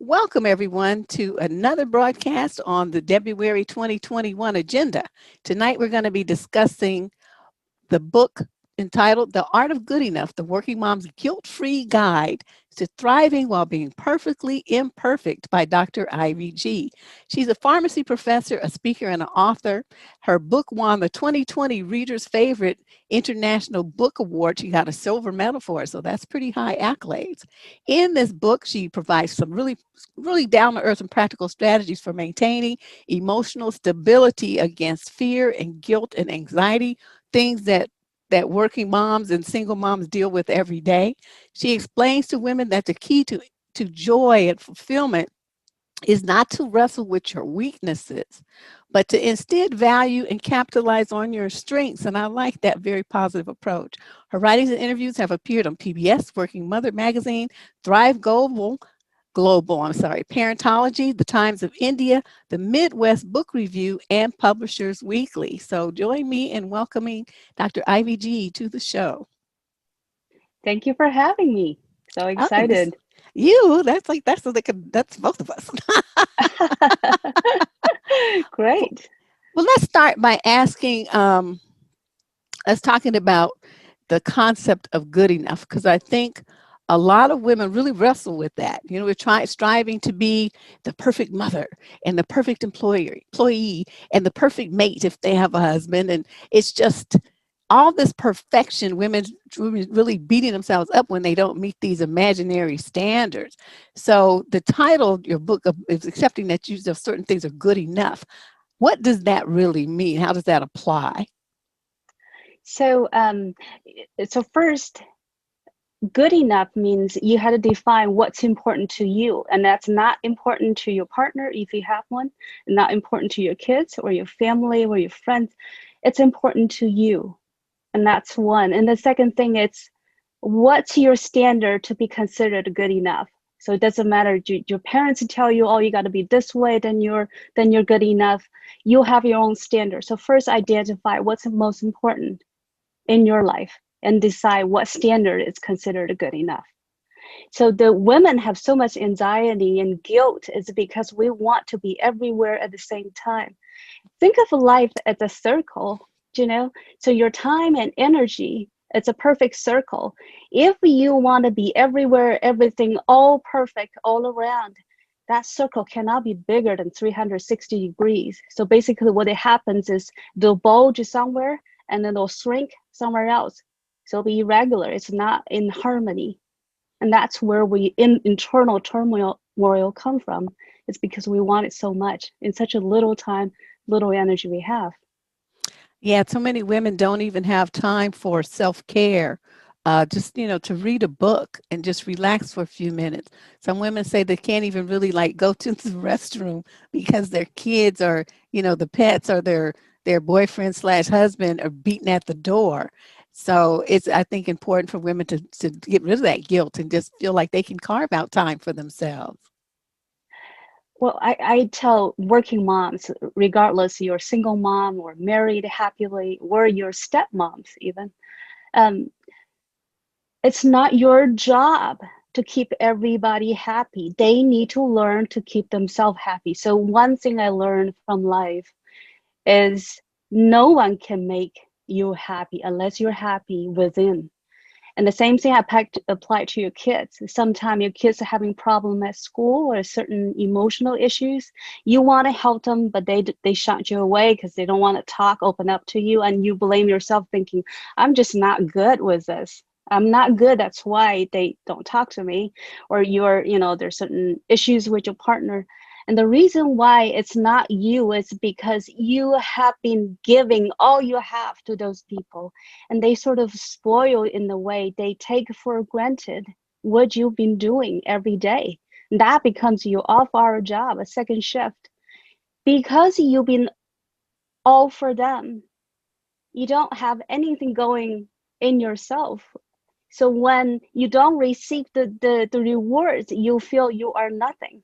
Welcome, everyone, to another broadcast on the Debruary 2021 agenda. Tonight, we're going to be discussing the book entitled The Art of Good Enough, the Working Mom's Guilt-Free Guide to Thriving While Being Perfectly Imperfect by Dr. Ivy G. She's a pharmacy professor, a speaker, and an author. Her book won the 2020 Reader's Favorite International Book Award. She got a silver medal for it, so that's pretty high accolades. In this book, she provides some really down-to-earth and practical strategies for maintaining emotional stability against fear and guilt and anxiety, things that working moms and single moms deal with every day. She explains to women that the key to joy and fulfillment is not to wrestle with your weaknesses, but to instead value and capitalize on your strengths. And I like that very positive approach. Her writings and interviews have appeared on PBS, Working Mother Magazine, Thrive Global, Parentology, The Times of India, the Midwest Book Review, and Publishers Weekly. So join me in welcoming Dr. Ivy G to the show. Thank you for having me. So Oh, excited. that's both of us. Great. Well, let's start by asking, let's talking about the concept of good enough, because I think a lot of women really wrestle with that. You know, we're striving to be the perfect mother and the perfect employee and the perfect mate if they have a husband. And it's just all this perfection, women really beating themselves up when they don't meet these imaginary standards. So the title of your book is accepting that certain things are good enough. What does that really mean? How does that apply? So, so first, good enough means you had to define what's important to you, and that's not important to your partner if you have one, not important to your kids or your family or your friends. It's important to you, and that's one. And the second thing, it's what's your standard to be considered good enough. So it doesn't matter, your parents tell you, oh, you got to be this way, then you're good enough. You have your own standard. So first identify what's most important in your life and decide what standard is considered good enough. So the women have so much anxiety and guilt is because we want to be everywhere at the same time. Think of life as a circle, so your time and energy, it's a perfect circle. If you want to be everywhere, everything all perfect all around, that circle cannot be bigger than 360 degrees. So basically what happens is they'll bulge somewhere and then they'll shrink somewhere else. So it'll be irregular. It's not in harmony. And that's where internal turmoil come from. It's because we want it so much in such a little time, little energy we have. Yeah, so many women don't even have time for self-care. Just, to read a book and just relax for a few minutes. Some women say they can't even really like go to the restroom because their kids or, the pets or their boyfriend slash husband are beating at the door. So it's, I think, important for women to get rid of that guilt and just feel like they can carve out time for themselves. Well, I tell working moms, regardless you're a single mom or married happily, or your stepmoms even, um, it's not your job to keep everybody happy. They need to learn to keep themselves happy. So one thing I learned from life is no one can make you happy unless you're happy within. And the same thing apply to your kids. Sometimes your kids are having problem at school or certain emotional issues. You want to help them, but they shut you away because they don't want to talk, open up to you, and you blame yourself thinking, I'm just not good with this. I'm not good. That's why they don't talk to me. Or there's certain issues with your partner. And the reason why it's not you is because you have been giving all you have to those people, and they sort of spoil in the way they take for granted what you've been doing every day. That becomes your off-hour job, a second shift. Because you've been all for them, you don't have anything going in yourself. So when you don't receive the rewards, you feel you are nothing.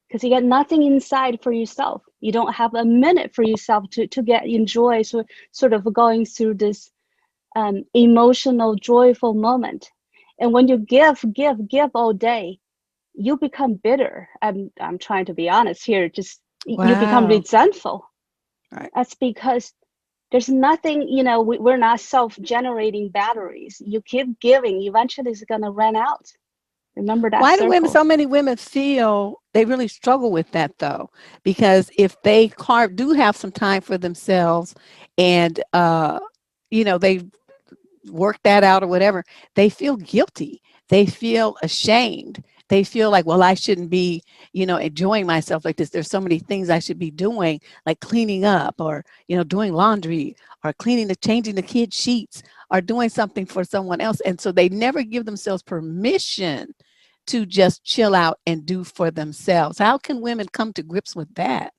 Because you get nothing inside for yourself. You don't have a minute for yourself to enjoy, so sort of going through this emotional, joyful moment. And when you give all day, you become bitter. I'm trying to be honest here. Just you become Wow. resentful. Right. That's because there's nothing, we're not self-generating batteries. You keep giving, eventually it's going to run out. Remember that Why do women, circle. so many women feel they really struggle with that though? Because if they do have some time for themselves and, they work that out or whatever, they feel guilty. They feel ashamed. They feel like, well, I shouldn't be, enjoying myself like this. There's so many things I should be doing, like cleaning up or, doing laundry or changing the kids' sheets or doing something for someone else. And so they never give themselves permission to just chill out and do for themselves. How can women come to grips with that?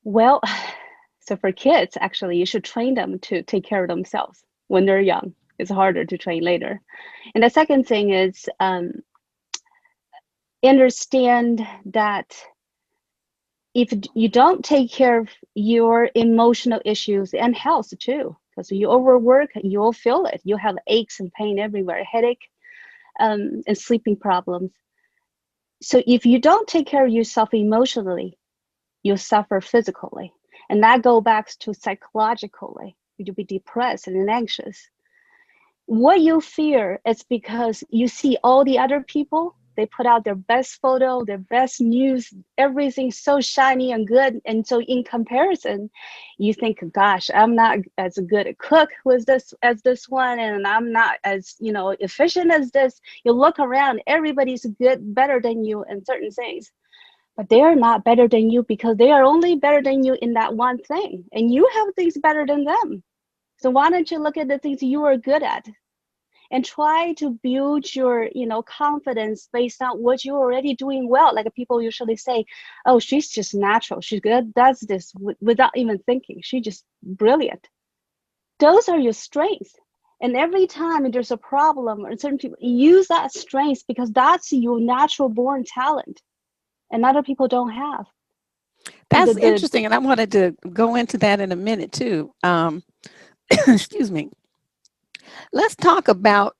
Well, so for kids, actually, you should train them to take care of themselves when they're young. It's harder to train later. And the second thing is understand that if you don't take care of your emotional issues and health too, because you overwork, you'll feel it. You'll have aches and pain everywhere, headache, and sleeping problems. So if you don't take care of yourself emotionally, you'll suffer physically. And that goes back to psychologically. You'll be depressed and anxious. What you fear is because you see all the other people, they put out their best photo, their best news, everything so shiny and good. And so in comparison, you think, gosh, I'm not as good a cook with this as this one, and I'm not as, efficient as this. You look around, everybody's good, better than you in certain things. But they are not better than you because they are only better than you in that one thing. And you have things better than them. So why don't you look at the things you are good at and try to build your confidence based on what you're already doing well. Like people usually say, oh, she's just natural, she's good, does this without even thinking, she's just brilliant. Those are your strengths. And every time there's a problem or certain people use that strength, because that's your natural born talent and other people don't have. And That's interesting. And I wanted to go into that in a minute too. Excuse me. Let's talk about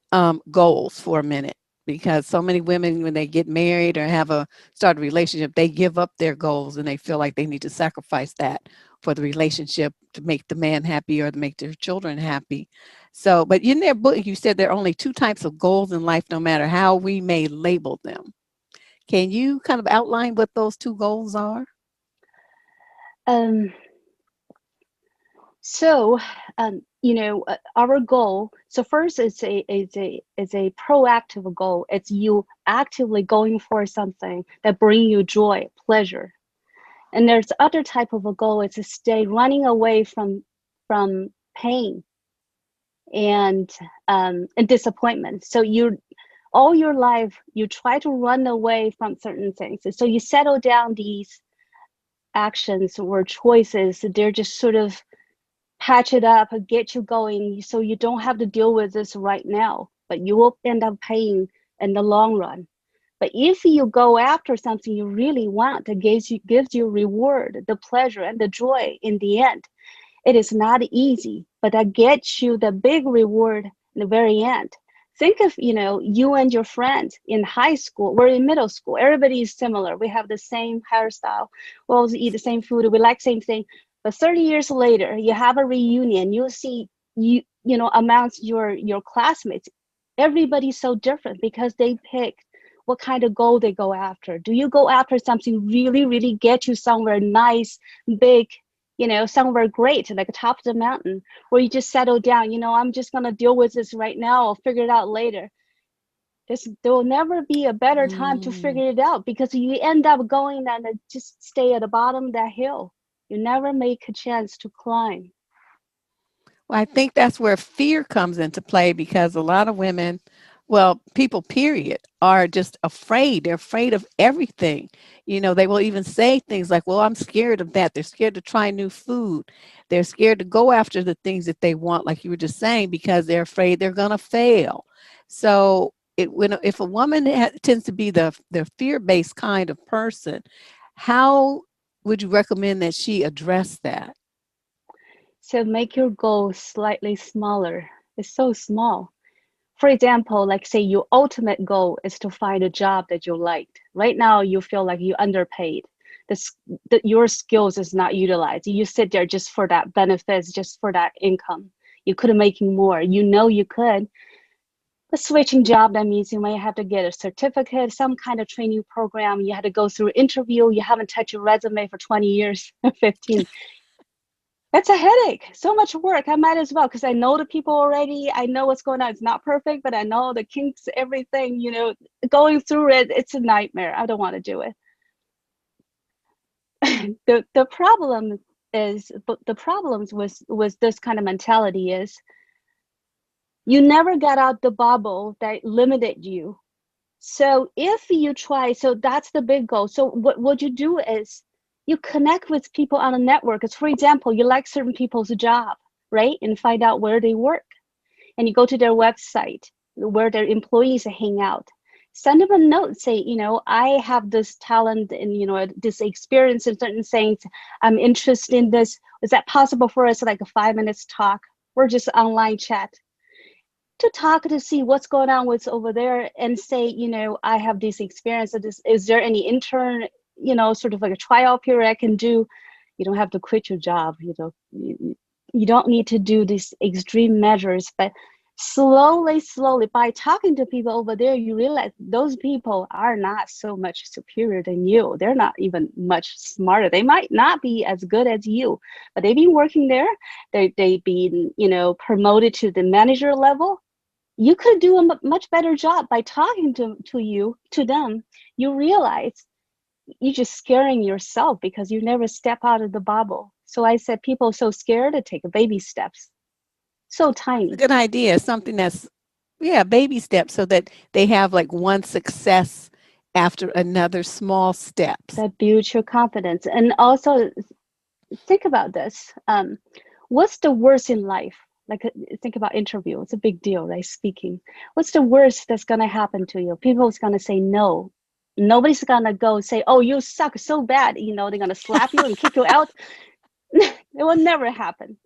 goals for a minute, because so many women, when they get married or have a start a relationship, they give up their goals and they feel like they need to sacrifice that for the relationship to make the man happy or to make their children happy. So, but in their book, you said there are only two types of goals in life, no matter how we may label them. Can you kind of outline what those two goals are? um, So, our goal. So first, it's a proactive goal. It's you actively going for something that bring you joy, pleasure. And there's other type of a goal. It's to stay running away from pain and disappointment. So you all your life you try to run away from certain things. So you settle down these actions or choices. They're just sort of patch it up and get you going so you don't have to deal with this right now, but you will end up paying in the long run. But if you go after something you really want that gives you reward, the pleasure and the joy in the end, it is not easy, but that gets you the big reward in the very end. Think of, you and your friends in high school, we're in middle school, everybody is similar. We have the same hairstyle, we always eat the same food, we like same thing. But 30 years later, you have a reunion, you'll see amongst your classmates, everybody's so different because they pick what kind of goal they go after. Do you go after something really, really get you somewhere nice, big, somewhere great, like top of the mountain, where you just settle down, I'm just going to deal with this right now. I'll figure it out later. There will never be a better time to Mm. figure it out because you end up going and just stay at the bottom of that hill. You never make a chance to climb. Well, I think that's where fear comes into play, because a lot of women, well, people, period, are just afraid. They're afraid of everything. They will even say things like, well, I'm scared of that. They're scared to try new food. They're scared to go after the things that they want, like you were just saying, because they're afraid they're going to fail. So, if a woman tends to be the fear-based kind of person, how would you recommend that she address that? So make your goal slightly smaller. It's so small. For example, like say your ultimate goal is to find a job that you liked. Right now, you feel like you underpaid. This, that your skills is not utilized. You sit there just for that benefits, just for that income. You could have making more. You know you could. The switching job, that means you may have to get a certificate, some kind of training program. You had to go through interview. You haven't touched your resume for 20 years, 15. That's a headache. So much work. I might as well, because I know the people already. I know what's going on. It's not perfect, but I know the kinks, everything, going through it, it's a nightmare. I don't want to do it. The problem is, but the problems with this kind of mentality is you never got out the bubble that limited you. So if you try, so that's the big goal. So what you do is you connect with people on a network. As for example, you like certain people's job, right? And find out where they work. And you go to their website where their employees hang out. Send them a note, say, I have this talent and, this experience in certain things. I'm interested in this. Is that possible for us, like a 5 minutes talk? Or just online chat to talk to see what's going on with over there and say, I have this experience. Is there any intern, sort of like a trial period I can do? You don't have to quit your job. You don't need to do these extreme measures, but slowly, by talking to people over there, you realize those people are not so much superior than you. They're not even much smarter. They might not be as good as you, but they've been working there. They've been, promoted to the manager level. You could do a much better job by talking to them. You realize you're just scaring yourself because you never step out of the bubble. So I said people are so scared to take baby steps, so A tiny. good idea. Something that's, yeah, baby steps so that they have like one success after another small steps. That builds your confidence. And also think about this. What's the worst in life? Like think about interview. It's a big deal, right? Speaking. What's the worst that's gonna happen to you? People's gonna say no. Nobody's gonna go say, "Oh, you suck so bad." They're gonna slap you and kick you out. It will never happen.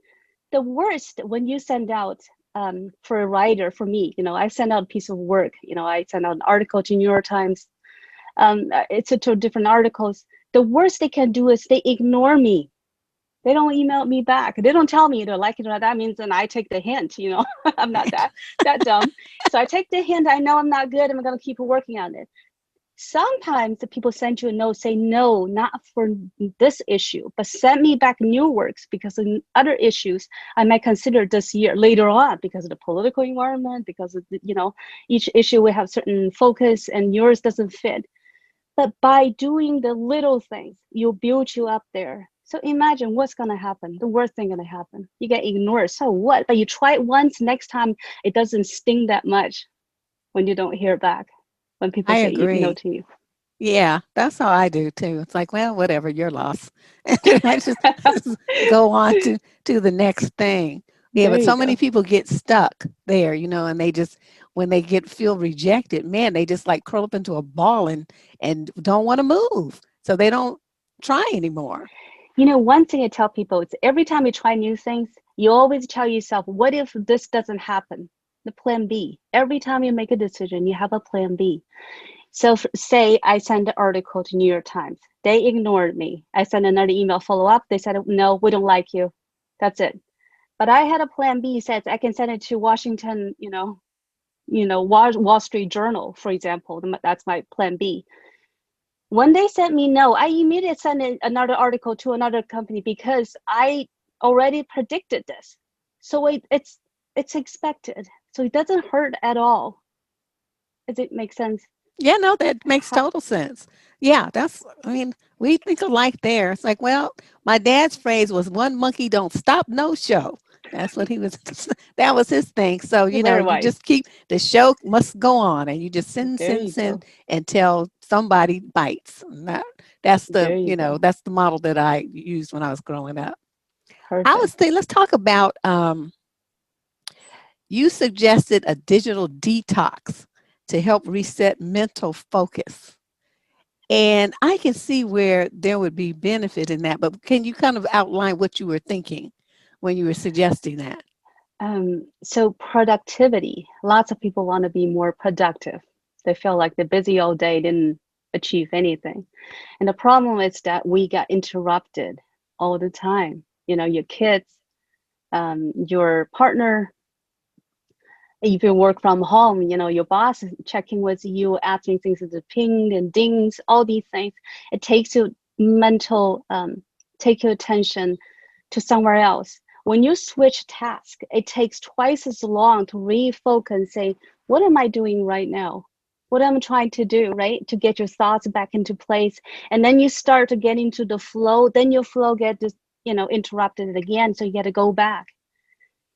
The worst when you send out for a writer, for me, I send out a piece of work. I send out an article to New York Times. It's to different articles. The worst they can do is they ignore me. They don't email me back. They don't tell me they like it or not. That means then I take the hint. I'm not that dumb. So I take the hint. I know I'm not good. I'm gonna keep working on it. Sometimes the people send you a note, say no, not for this issue, but send me back new works because in other issues I might consider this year later on because of the political environment, because of each issue we have certain focus and yours doesn't fit. But by doing the little things, you build you up there. So imagine what's gonna happen. The worst thing gonna happen. You get ignored. So what? But you try it once, next time it doesn't sting that much when you don't hear back, when people I say no agree. to you. Yeah, that's how I do too. It's like, well, whatever, your loss. And then I just go on to the next thing. Yeah, There but you so many go. people get stuck there, and they just when they feel rejected, man, they just like curl up into a ball and don't want to move. So they don't try anymore. One thing I tell people is every time you try new things, you always tell yourself, what if this doesn't happen? The plan B. Every time you make a decision, you have a plan B. So say I send an article to New York Times. They ignored me. I sent another email follow up. They said, no, we don't like you. That's it. But I had a plan B, says I can send it to Washington, Wall Street Journal, for example. That's my plan B. When they sent me no, I immediately sent another article to another company because I already predicted this. So it's expected. So it doesn't hurt at all. Does it make sense? Yeah, no, that makes total sense. Yeah, I mean, we think alike there. It's like, well, my dad's phrase was one monkey don't stop, no show. That's what he was, that was his thing. So, You're very you wise. just keep, the show must go on and you just There you go. send until somebody bites. And that's There you go. that's the model that I used when I was growing up. I was Perfect. thinking, let's talk about, you suggested a digital detox to help reset mental focus. And I can see where there would be benefit in that, but can you kind of outline what you were thinking when you were suggesting that? So productivity, lots of people want to be more productive. They feel like they're busy all day, didn't achieve anything. And the problem is that we get interrupted all the time. You know, your kids, your partner, if you work from home, you know, your boss is checking with you, asking things to ping and dings, all these things. It takes you mental, take your attention to somewhere else. When you switch task, it takes twice as long to refocus and say, what am I doing right now? What am I trying to do, right? To get your thoughts back into place. And then you start to get into the flow, then your flow get just, interrupted again. So you got to go back.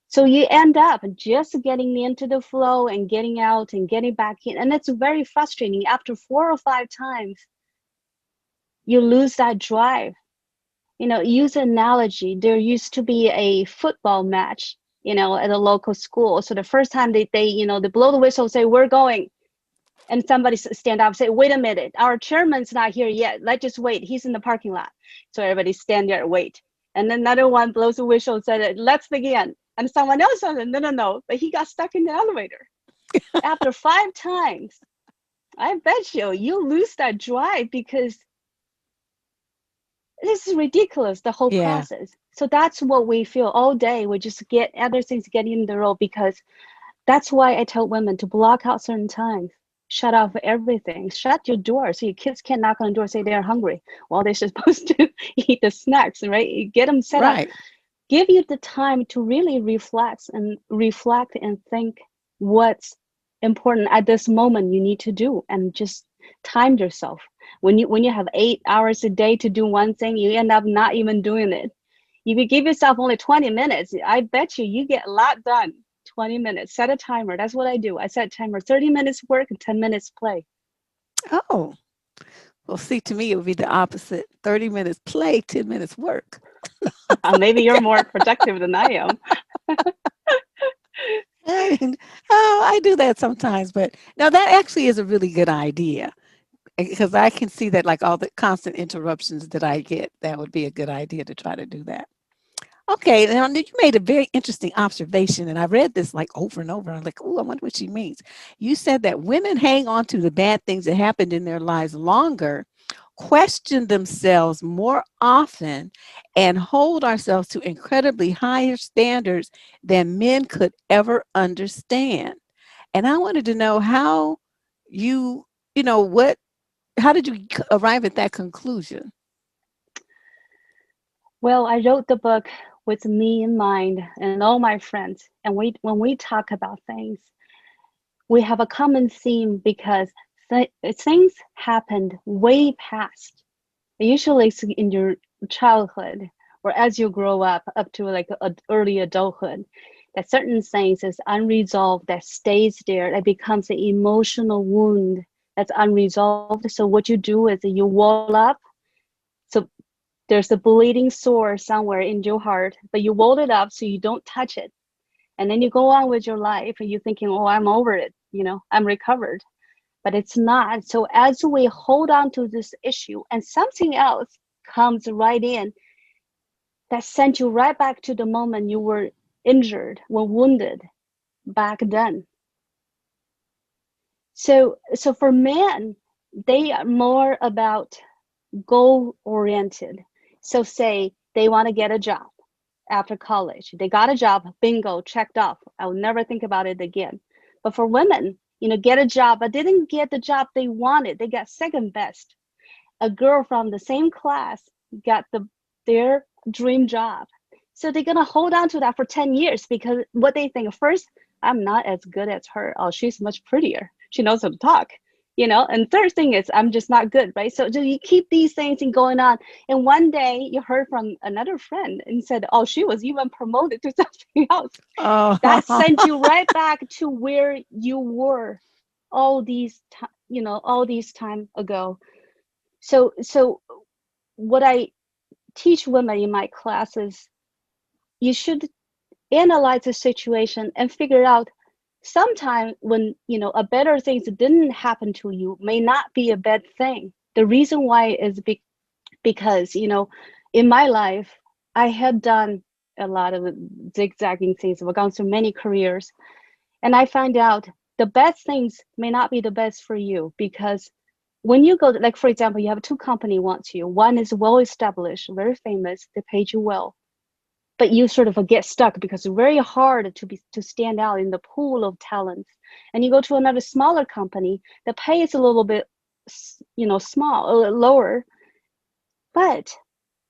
So you end up just getting into the flow and getting out and getting back in. And it's very frustrating. After 4 or 5 times, you lose that drive. Use an analogy. There used to be a football match, at a local school. So the first time they blow the whistle, say, we're going. And somebody stand up and say, wait a minute, our chairman's not here yet. Let's just wait. He's in the parking lot. So everybody stand there and wait. And then another one blows the whistle and said, let's begin. And someone else said, no, no, no. But he got stuck in the elevator. After 5 times, I bet you lose that drive because this is ridiculous, the whole Yeah, process. So that's what we feel all day. We just get other things getting in the road because that's why I tell women to block out certain times, shut off everything, shut your door so your kids can't knock on the door and say they're hungry while they're supposed to eat the snacks, right? You get them set up. right. Give you the time to really reflect and think what's important at this moment you need to do and just time yourself. When you have 8 hours a day to do one thing, you end up not even doing it. If you give yourself only 20 minutes, I bet you get a lot done. 20 minutes, set a timer. That's what I do. I set a timer, 30 minutes work and 10 minutes play. Oh, well, see, to me, it would be the opposite. 30 minutes play, 10 minutes work. Maybe you're more productive than I am. I mean, oh, I do that sometimes, but now that actually is a really good idea because I can see that, like all the constant interruptions that I get, that would be a good idea to try to do that. Okay, now you made a very interesting observation, and I read this like over and over. I'm like, oh, I wonder what she means. You said that women hang on to the bad things that happened in their lives longer, question themselves more often, and hold ourselves to incredibly higher standards than men could ever understand. And I wanted to know how you, what, how did you arrive at that conclusion? Well, I wrote the book with me in mind and all my friends. And when we talk about things, we have a common theme because things happened way past. Usually it's in your childhood or as you grow up to like early adulthood, that certain things is unresolved that stays there, that becomes an emotional wound that's unresolved. So what you do is you wall up. So there's a bleeding sore somewhere in your heart, but you wall it up so you don't touch it. And then you go on with your life and you're thinking, oh, I'm over it, I'm recovered. But it's not. So as we hold on to this issue and something else comes right in that sent you right back to the moment you were injured, were wounded back then. So for men, they are more about goal oriented. So say they want to get a job after college. They got a job, bingo, checked off. I will never think about it again. But for women, get a job, but they didn't get the job they wanted. They got second best. A girl from the same class got their dream job. So they're gonna hold on to that for 10 years because what they think first, I'm not as good as her. Oh, she's much prettier. She knows how to talk. And third thing is I'm just not good, right? So you keep these things going on. And one day you heard from another friend and said, oh, she was even promoted to something else. That Oh, sent you right back to where you were all these time ago. So what I teach women in my classes, you should analyze the situation and figure out sometime when a better things didn't happen to you may not be a bad thing. The reason why is because in my life I had done a lot of zigzagging things. I've gone through many careers, and I find out the best things may not be the best for you, because when you go, like for example, you have two company wants you. One is well established, very famous, they paid you well, but you sort of get stuck because it's very hard to stand out in the pool of talents. And you go to another smaller company, the pay is a little bit, small, lower, but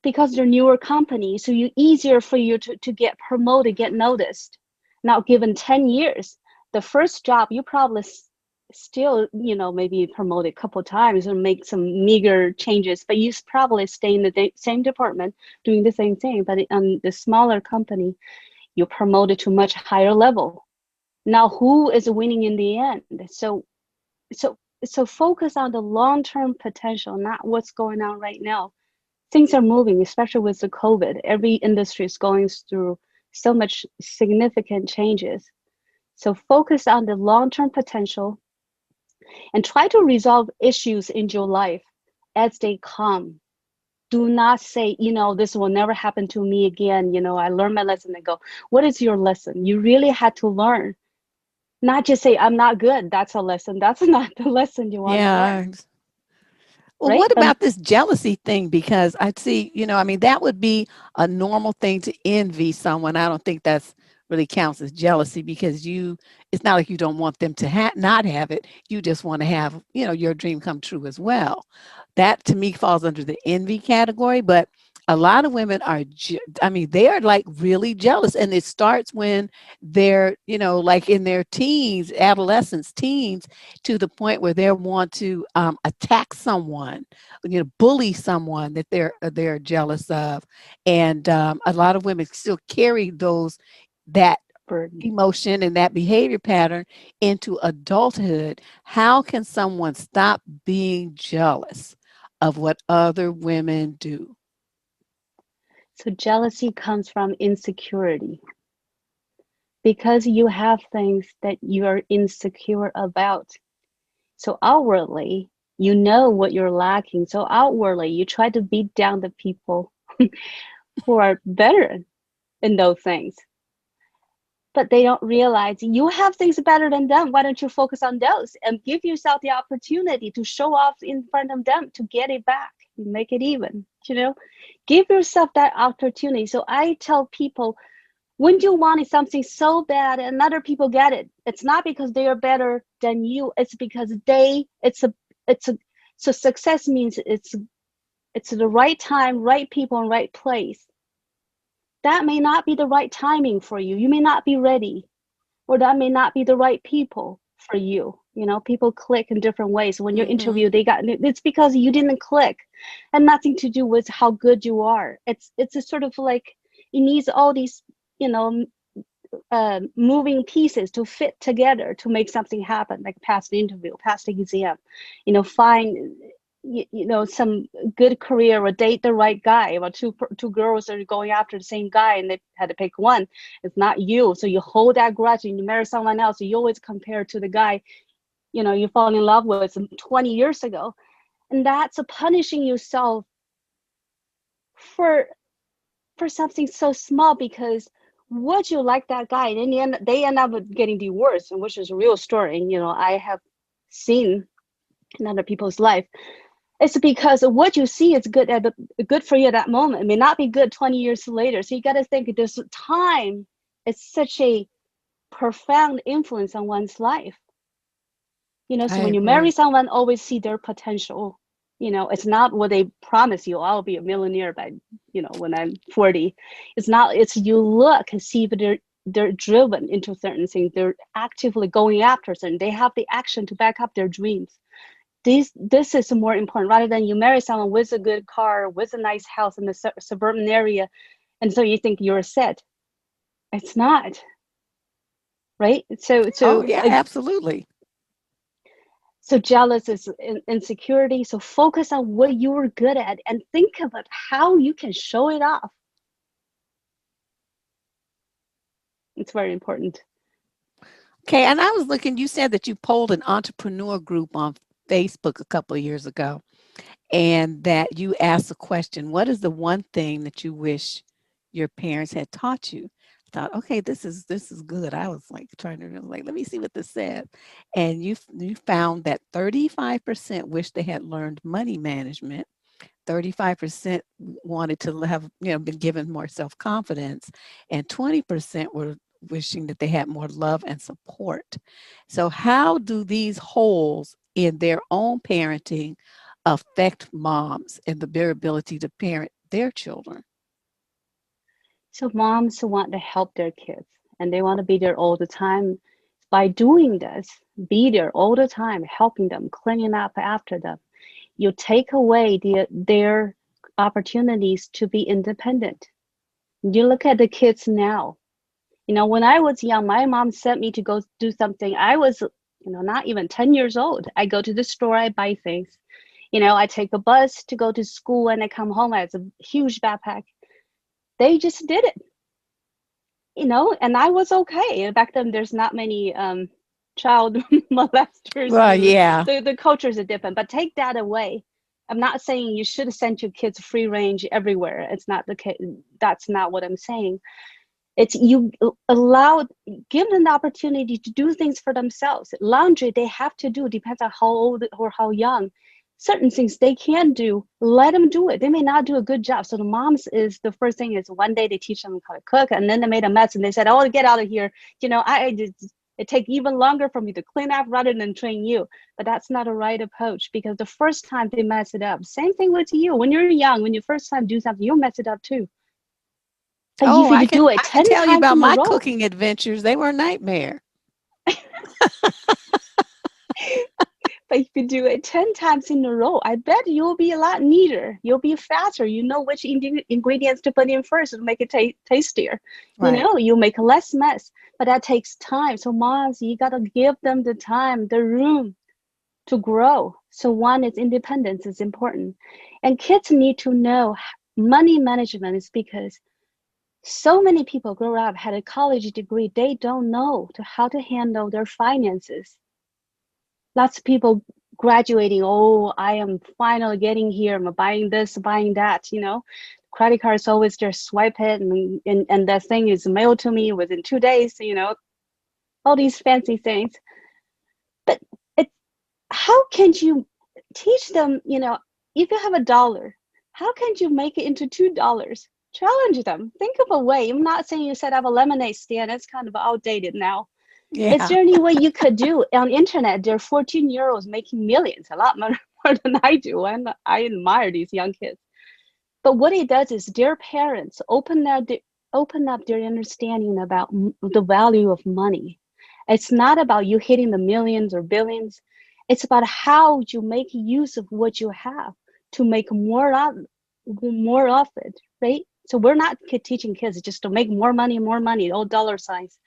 because they're newer companies, so you easier for you to get promoted, get noticed. Now, given 10 years, the first job you probably still, maybe promoted a couple times or make some meager changes, but you probably stay in the same department doing the same thing. But on the smaller company, you promoted to much higher level. Now, who is winning in the end? So, so focus on the long-term potential, not what's going on right now. Things are moving, especially with the COVID. Every industry is going through so much significant changes. So focus on the long-term potential and try to resolve issues in your life as they come. Do not say, this will never happen to me again. I learned my lesson and go, what is your lesson? You really had to learn. Not just say, I'm not good. That's a lesson. That's not the lesson you want to learn, Yeah. Well, right? what about this jealousy thing? Because I see, I mean, that would be a normal thing to envy someone. I don't think that's really counts as jealousy because it's not like you don't want them to not have it. You just want to have, your dream come true as well. That to me falls under the envy category, but a lot of women are, I mean, they are like really jealous. And it starts when they're, like in their teens, adolescents, teens, to the point where they want to attack someone, bully someone that they're jealous of, and a lot of women still carry that Burden. emotion and that behavior pattern into adulthood. How can someone stop being jealous of what other women do? So jealousy comes from insecurity, because you have things that you're insecure about. So outwardly, you know what you're lacking. So outwardly, you try to beat down the people who are better in those things. But they don't realize you have things better than them. Why don't you focus on those and give yourself the opportunity to show off in front of them to get it back, make it even, Give yourself that opportunity. So I tell people, when you wanted something so bad and other people get it, it's not because they are better than you. It's because it's a, so success means it's the right time, right people, and right place. That may not be the right timing for you. You may not be ready, or that may not be the right people for you. People click in different ways. When you're Hmm. interviewed, it's because you didn't click, and nothing to do with how good you are. It's a sort of like, it needs all these, you know, moving pieces to fit together to make something happen, like pass the interview, pass the exam, find some good career or date the right guy. Well, two girls are going after the same guy and they had to pick one. It's not you, so you hold that grudge and you marry someone else. So you always compare to the guy you fall in love with 20 years ago, and that's a punishing yourself for something so small, because would you like that guy? And in the end, they end up getting divorced, which is a real story. I have seen in other people's life. It's because what you see is good for you at that moment. It may not be good 20 years later. So you got to think this time is such a profound influence on one's life. I So when you marry agree. someone, always see their potential. It's not what they promise you. I'll be a millionaire by, when I'm 40. It's you look and see if they're driven into certain things. They're actively going after certain. They have the action to back up their dreams. This is more important, rather than you marry someone with a good car, with a nice house in the suburban area, and so you think you're set. It's not, right? So Oh, so yeah, uh, absolutely. so jealous is insecurity. So focus on what you're good at and think about how you can show it off. It's very important. Okay, and I was looking, you said that you polled an entrepreneur group on Facebook a couple of years ago, and that you asked the question, what is the one thing that you wish your parents had taught you. I thought, okay, this is good. I was like trying to like, let me see what this says. And you found that 35% wish they had learned money management. 35% wanted to have, been given more self-confidence, and 20% were wishing that they had more love and support. So how do these holes in their own parenting affect moms and their ability to parent their children? So moms want to help their kids and they want to be there all the time. By doing this, be there all the time, helping them, cleaning up after them. You take away their opportunities to be independent. You look at the kids now. When I was young, my mom sent me to go do something. I was, not even 10 years old. I go to the store, I buy things. I take a bus to go to school and I come home. I have a huge backpack. They just did it, and I was okay. Back then, there's not many child molesters. Well, yeah, The cultures are different, but take that away. I'm not saying you should send your kids free range everywhere. It's not the case. That's not what I'm saying. It's you allow, give them the opportunity to do things for themselves. Laundry they have to do, depends on how old or how young. Certain things they can do, let them do it. They may not do a good job. So the moms is the first thing is one day they teach them how to cook, and then they made a mess and they said, "Oh, get out of here." I just, it take even longer for me to clean up rather than train you. But that's not a right approach, because the first time they mess it up. Same thing with you. When you're young, when you first time do something, you'll mess it up too. But if oh, i you can do it i can 10 tell you times about in a my row, cooking adventures. They were a nightmare. but if you do it 10 times in a row, I bet you'll be a lot neater. You'll be faster. You know which ingredients to put in first to make it tastier. Right. You make less mess, but that takes time. So moms, you got to give them the time, the room to grow. So one is independence is important. And kids need to know money management is because so many people grow up, had a college degree, they don't know how to handle their finances. Lots of people graduating, oh, I am finally getting here, I'm buying this, buying that. Credit card is always just swipe it, and that thing is mailed to me within 2 days. All these fancy things. But it how can you teach them, if you have $1, how can you make it into $2? Challenge them, think of a way. I'm not saying you set up a lemonade stand, it's kind of outdated now. Is Yeah. there any way you could do on internet? There are 14-year-olds making millions, a lot more, more than I do, and I admire these young kids. But what it does is their parents open up their understanding about the value of money. It's not about you hitting the millions or billions. It's about how you make use of what you have to make more of it, right? So we're not teaching kids just to make more money, all dollar signs.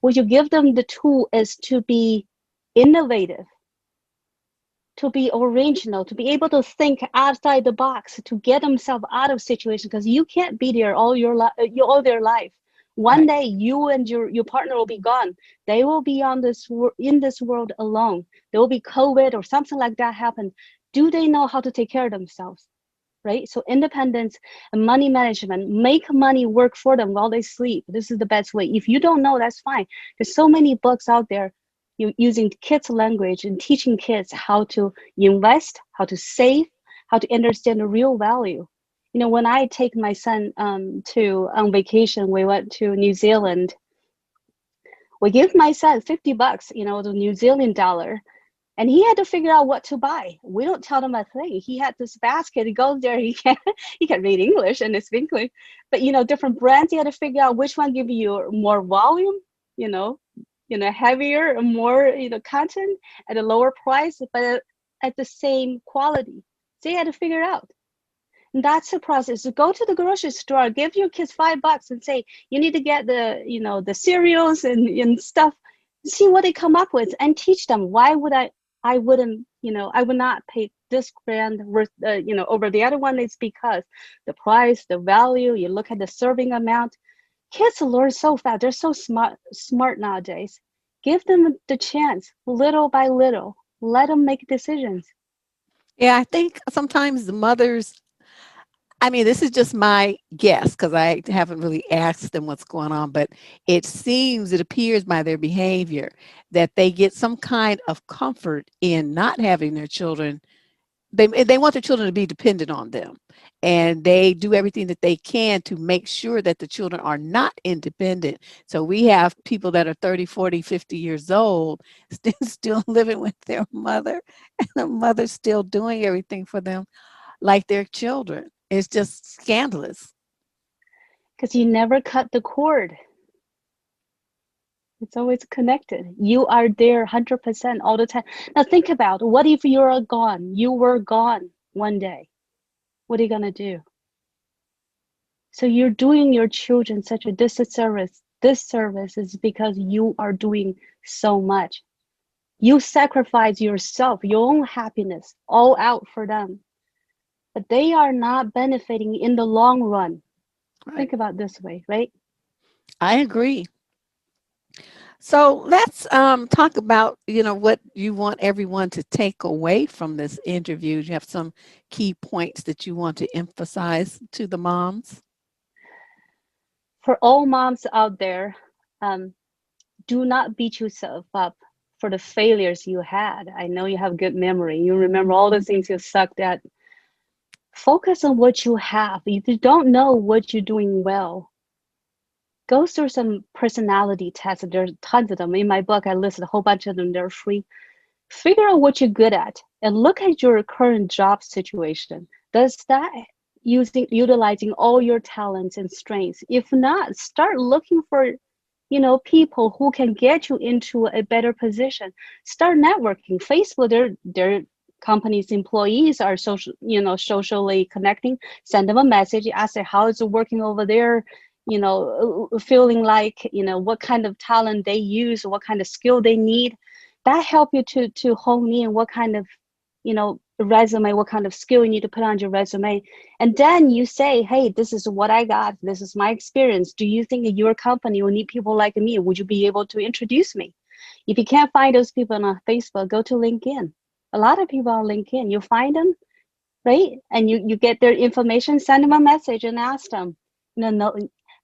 What you give them the tool is to be innovative, to be original, to be able to think outside the box, to get themselves out of situations, because you can't be there all their life. One Right. day you and your partner will be gone. They will be in this world alone. There will be COVID or something like that happen. Do they know how to take care of themselves? Right? So independence and money management, make money work for them while they sleep. This is the best way. If you don't know, that's fine. There's so many books out there using kids' language and teaching kids how to invest, how to save, how to understand the real value. When I take my son to on vacation, we went to New Zealand. We give my son $50, the New Zealand dollar, and he had to figure out what to buy. We don't tell him a thing. He had this basket. He goes there. He can he can read English and speak English, but different brands. He had to figure out which one give you more volume. You know, heavier and more content at a lower price, but at the same quality. So he had to figure out. And that's the process. So go to the grocery store, give your kids $5 and say, you need to get the cereals and stuff. See what they come up with and teach them. Why would I wouldn't, I would not pay this brand worth, over the other one. It's because the price, the value, you look at the serving amount. Kids learn so fast. They're so smart nowadays. Give them the chance, little by little. Let them make decisions. Yeah, I think sometimes the mothers, I mean, this is just my guess because I haven't really asked them what's going on, but it appears by their behavior that they get some kind of comfort in not having their children. They want their children to be dependent on them, and they do everything that they can to make sure that the children are not independent. So we have people that are 30, 40, 50 years old still living with their mother, and the mother's still doing everything for them like their children. It's just scandalous. Because you never cut the cord. It's always connected. You are there 100% all the time. Now think about what if you're gone? You were gone one day. What are you gonna do? So you're doing your children such a disservice. Disservice is because you are doing so much. You sacrifice yourself, your own happiness, all out for them. But they are not benefiting in the long run. Right. Think about this way, right? I agree. So let's talk about, what you want everyone to take away from this interview. You have some key points that you want to emphasize to the moms. For all moms out there, um, do not beat yourself up for the failures you had. I know you have good memory. You remember all the things you sucked at. Focus on what you have. If you don't know what you're doing well, go through some personality tests. There's tons of them. In my book, I listed a whole bunch of them. They're free. Figure out what you're good at and look at your current job situation. Does that utilizing all your talents and strengths? If not, start looking for people who can get you into a better position. Start networking. Facebook, their company's employees are socially connecting. Send them a message, ask them how is it working over there, feeling like, what kind of talent they use, what kind of skill they need. That help you to hone in what kind of resume, what kind of skill you need to put on your resume. And then you say, hey, this is what I got, this is my experience. Do you think that your company will need people like me? Would you be able to introduce me? If you can't find those people on Facebook, go to LinkedIn. A lot of people on LinkedIn, you find them, right? And you get their information, send them a message and ask them. No,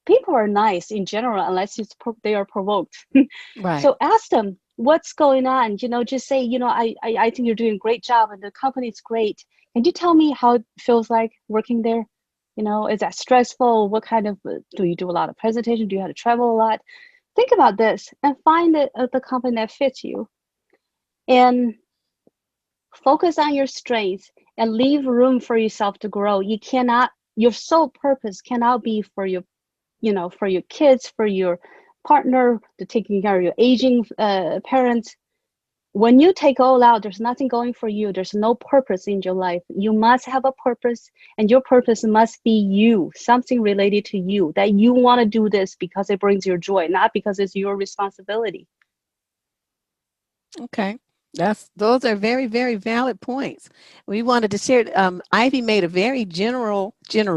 people are nice in general unless they are provoked. Right. So ask them what's going on. Just say, I think you're doing a great job and the company's great. Can you tell me how it feels like working there? Is that stressful? What kind of do you do a lot of presentation? Do you have to travel a lot? Think about this and find the company that fits you and focus on your strengths and leave room for yourself to grow. Your sole purpose cannot be for for your kids, for your partner, to taking care of your aging parents. When you take all out, there's nothing going for you. There's no purpose in your life. You must have a purpose, and your purpose must be you, something related to you, that you want to do this because it brings you joy, not because it's your responsibility. Okay. Those are very, very valid points. We wanted to share. Ivy made a very generous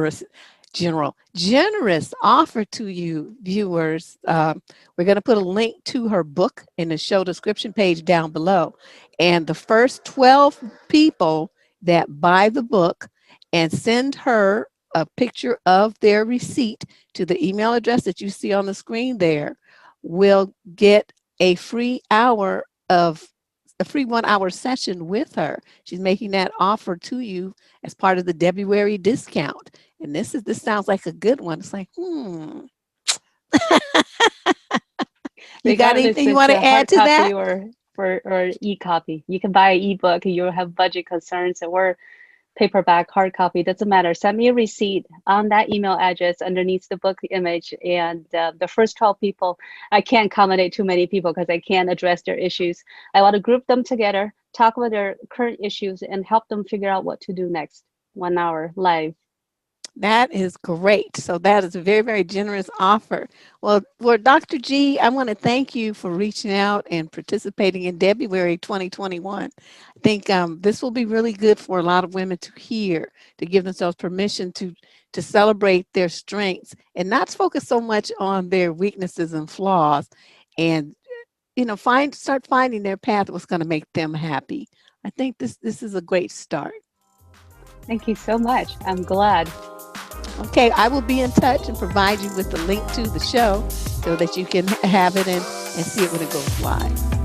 offer to you viewers. We're going to put a link to her book in the show description page down below. And the first 12 people that buy the book and send her a picture of their receipt to the email address that you see on the screen there will get a free hour of a free 1 hour session with her. She's making that offer to you as part of the Debruary discount. And this sounds like a good one. It's like, you got Regardless, anything you it's want a to add hard to copy that? or e-copy. You can buy an ebook. You have budget concerns, or paperback, hard copy, doesn't matter. Send me a receipt on that email address underneath the book image. And the first 12 people, I can't accommodate too many people because I can't address their issues. I want to group them together, talk about their current issues, and help them figure out what to do next. 1 hour live. That is great. So that is a very, very generous offer. Well, Dr. G, I want to thank you for reaching out and participating in February 2021. I think this will be really good for a lot of women to hear, to give themselves permission to celebrate their strengths and not focus so much on their weaknesses and flaws, and start finding their path, what's going to make them happy. I think this is a great start. Thank you so much. I'm glad. Okay, I will be in touch and provide you with the link to the show so that you can have it and see it when it goes live.